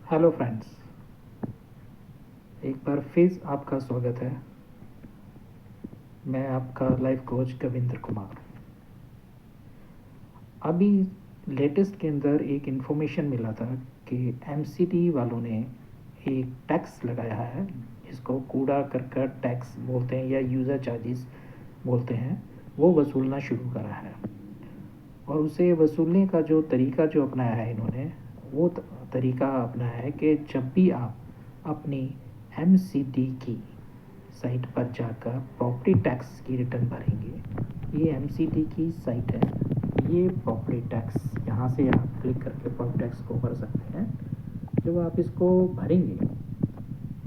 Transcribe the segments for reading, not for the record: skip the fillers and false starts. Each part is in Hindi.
हेलो फ्रेंड्स, एक बार फिर आपका स्वागत है। मैं आपका लाइफ कोच कविंद्र कुमार। अभी लेटेस्ट के अंदर एक इन्फॉर्मेशन मिला था कि एमसीडी वालों ने एक टैक्स लगाया है जिसको कूड़ा करकट टैक्स बोलते हैं या यूज़र चार्जेस बोलते हैं, वो वसूलना शुरू करा है। और उसे वसूलने का जो तरीका जो अपनाया है इन्होंने, वो तरीका अपनाया है कि जब भी आप अपनी एमसीडी की साइट पर जाकर प्रॉपर्टी टैक्स की रिटर्न भरेंगे। ये एमसीडी की साइट है, ये प्रॉपर्टी टैक्स, यहाँ से आप क्लिक करके प्रॉपर्टी टैक्स को भर सकते हैं। जब आप इसको भरेंगे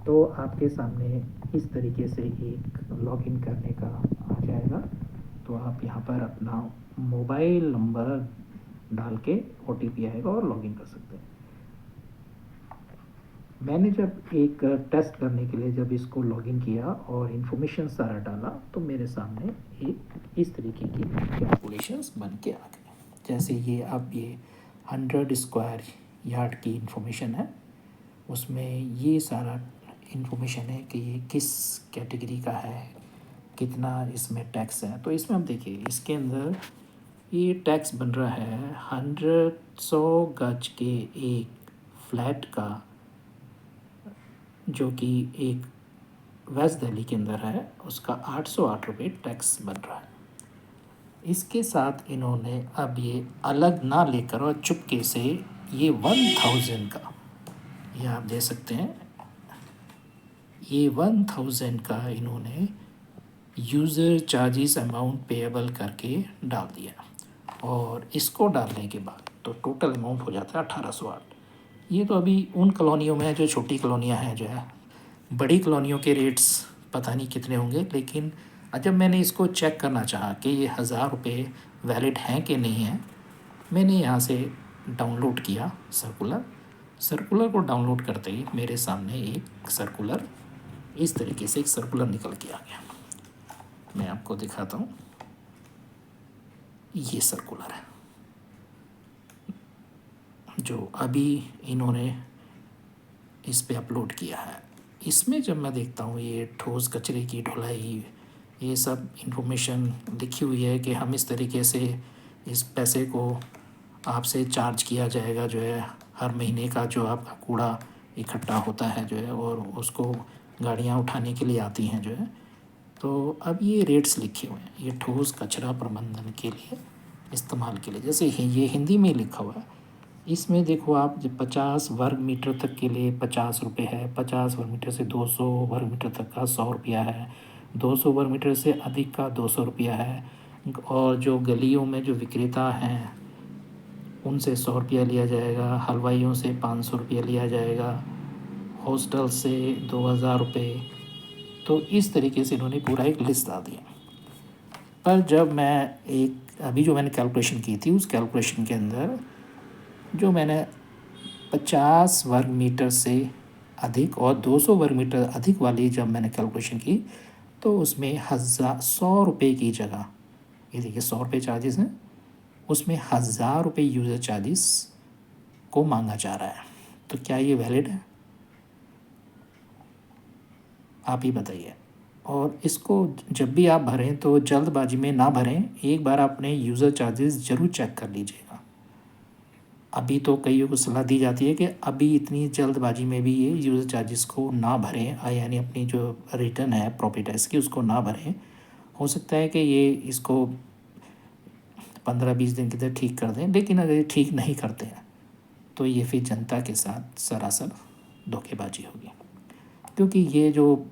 तो आपके सामने इस तरीके से एक लॉगिन करने का आ जाएगा। तो आप यहाँ पर अपना मोबाइल नंबर डाल के ओटीपी आएगा और लॉगिन कर सकते हैं। मैंने जब एक टेस्ट करने के लिए जब इसको लॉगिन किया और इन्फॉर्मेशन सारा डाला तो मेरे सामने एक इस तरीके की कैलकुलेशंस बन के आ गए। जैसे ये अब ये 100 स्क्वायर यार्ड की इन्फॉर्मेशन है, उसमें ये सारा इन्फॉर्मेशन है कि ये किस कैटेगरी का है, कितना इसमें टैक्स है। तो इसमें आप देखिए, इसके अंदर ये टैक्स बन रहा है 100 गज के एक फ्लैट का, जो कि एक वेस्ट दिल्ली के अंदर है, उसका 808 रुपये टैक्स बन रहा है। इसके साथ इन्होंने अब ये अलग ना लेकर और चुपके से ये 1000 का, ये आप दे सकते हैं, ये 1000 का इन्होंने यूज़र चार्जेस अमाउंट पेएबल करके डाल दिया। और इसको डालने के बाद तो टोटल अमाउंट हो जाता है 1808। ये तो अभी उन कॉलोनियों में है जो छोटी कॉलोनियाँ हैं, जो है बड़ी कॉलोनियों के रेट्स पता नहीं कितने होंगे। लेकिन जब मैंने इसको चेक करना चाहा कि ये 1000 रुपये वैलिड हैं कि नहीं हैं, मैंने यहाँ से डाउनलोड किया सर्कुलर को डाउनलोड करते ही मेरे सामने एक सर्कुलर, इस तरीके से एक सर्कुलर निकल के आ गया। मैं आपको दिखाता हूँ, ये सर्कुलर है जो अभी इन्होंने इस पे अपलोड किया है। इसमें जब मैं देखता हूँ ये ठोस कचरे की ढुलाई, ये सब इन्फॉर्मेशन लिखी हुई है कि हम इस तरीके से इस पैसे को आपसे चार्ज किया जाएगा, जो है हर महीने का जो आपका कूड़ा इकट्ठा होता है जो है, और उसको गाड़ियाँ उठाने के लिए आती हैं जो है। तो अब ये रेट्स लिखे हुए हैं, ये ठोस कचरा प्रबंधन के लिए इस्तेमाल के लिए, जैसे ये हिंदी में लिखा हुआ है। इसमें देखो आप, जब 50 वर्ग मीटर तक के लिए 50 रुपये है, 50 वर्ग मीटर से 200 वर्ग मीटर तक का 100 रुपया है, 200 वर्ग मीटर से अधिक का 200 रुपया है। और जो गलियों में जो विक्रेता हैं उनसे 100 रुपया लिया जाएगा, हलवाइयों से 500 रुपया लिया जाएगा, हॉस्टल से 2000 रुपये। तो इस तरीके से इन्होंने पूरा एक लिस्ट डाल दिया। पर जब मैं एक अभी जो मैंने कैलकुलेशन की थी, उस कैलकुलेशन के अंदर जो मैंने 50 वर्ग मीटर से अधिक और 200 वर्ग मीटर अधिक वाली जब मैंने कैलकुलेशन की, तो उसमें 100 रुपये की जगह, ये देखिए 100 रुपये चार्जेस हैं, उसमें 1000 रुपये यूज़र चार्जेस को मांगा जा रहा है। तो क्या ये वैलिड है? आप ही बताइए। और इसको जब भी आप भरें तो जल्दबाजी में ना भरें, एक बार अपने यूज़र चार्जेस ज़रूर चेक कर लीजिएगा। अभी तो कईयों को सलाह दी जाती है कि अभी इतनी जल्दबाजी में भी ये यूज़र चार्जेस को ना भरें, यानी अपनी जो रिटर्न है प्रॉपर्टी टैक्स की उसको ना भरें। हो सकता है कि ये इसको 15-20 दिन के अंदर ठीक कर दें, लेकिन अगर ये ठीक नहीं करते हैं तो ये फिर जनता के साथ सरासर धोखेबाजी होगी। क्योंकि ये जो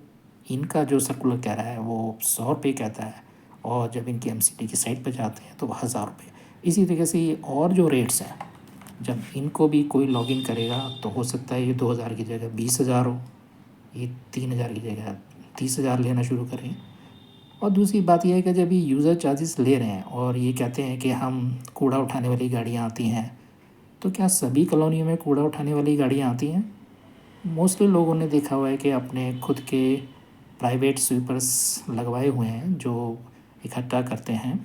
इनका जो सर्कुलर कह रहा है वो 100 रुपये कहता है, और जब इनकी एमसीडी की साइट पर जाते हैं तो 1000 रुपये। इसी तरीके से ये और जो रेट्स हैं, जब इनको भी कोई लॉगिन करेगा तो हो सकता है ये 2000 की जगह 20,000 हो, ये 3000 की जगह 30,000 लेना शुरू करें। और दूसरी बात यह है कि जब ये यूज़र चार्जेस ले रहे हैं और ये कहते हैं कि हम कूड़ा उठाने वाली गाड़ियाँ आती हैं, तो क्या सभी कॉलोनियों में कूड़ा उठाने वाली गाड़ियाँ आती हैं? मोस्टली लोगों ने देखा हुआ है कि अपने खुद के प्राइवेट स्वीपर्स लगवाए हुए हैं जो इकट्ठा करते हैं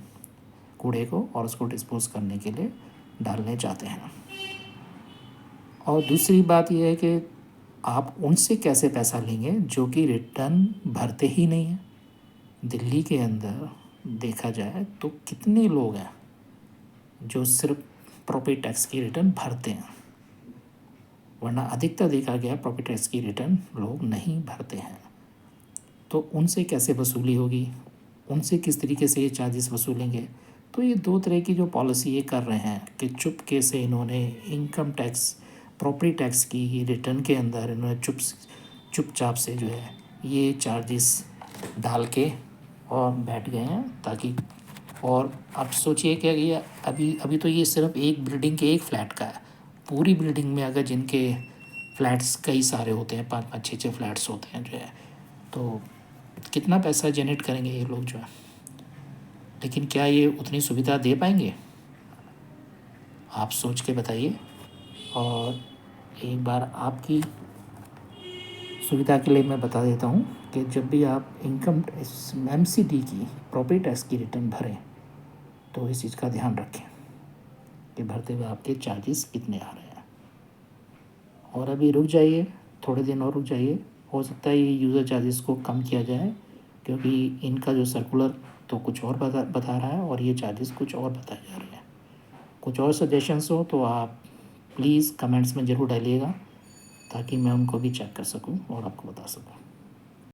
कूड़े को और उसको डिस्पोज़ करने के लिए डालने जाते हैं। और दूसरी बात ये है कि आप उनसे कैसे पैसा लेंगे जो कि रिटर्न भरते ही नहीं हैं। दिल्ली के अंदर देखा जाए तो कितने लोग हैं जो सिर्फ प्रॉपर्टी टैक्स की रिटर्न भरते हैं, वरना अधिकतर देखा गया प्रॉपर्टी टैक्स की रिटर्न लोग नहीं भरते हैं। तो उनसे कैसे वसूली होगी, उनसे किस तरीके से ये चार्जेस वसूलेंगे। तो ये दो तरह की जो पॉलिसी ये कर रहे हैं कि चुपके से इन्होंने इनकम टैक्स प्रॉपर्टी टैक्स की रिटर्न के अंदर इन्होंने चुपचाप से जो है ये चार्जेस डाल के और बैठ गए हैं ताकि। और अब सोचिए कि ये अभी अभी तो ये सिर्फ एक बिल्डिंग के एक फ्लैट का है। पूरी बिल्डिंग में अगर जिनके फ्लैट्स कई सारे होते हैं, 5-5 6-6 फ्लैट्स होते हैं जो है, तो कितना पैसा जनरेट करेंगे ये लोग जो है। लेकिन क्या ये उतनी सुविधा दे पाएंगे, आप सोच के बताइए। और एक बार आपकी सुविधा के लिए मैं बता देता हूँ कि जब भी आप इनकम MCD की प्रॉपर्टी टैक्स की रिटर्न भरें तो इस चीज़ का ध्यान रखें कि भरते हुए आपके चार्जेस कितने आ रहे हैं। और अभी रुक जाइए, थोड़े दिन और रुक जाइए, हो सकता है ये यूज़र चार्जेस को कम किया जाए, क्योंकि इनका जो सर्कुलर तो कुछ और बता रहा है और ये चार्जेस कुछ और बताए जा रहे हैं। कुछ और सजेशंस हो तो आप प्लीज़ कमेंट्स में ज़रूर डालिएगा ताकि मैं उनको भी चेक कर सकूं और आपको बता सकूं।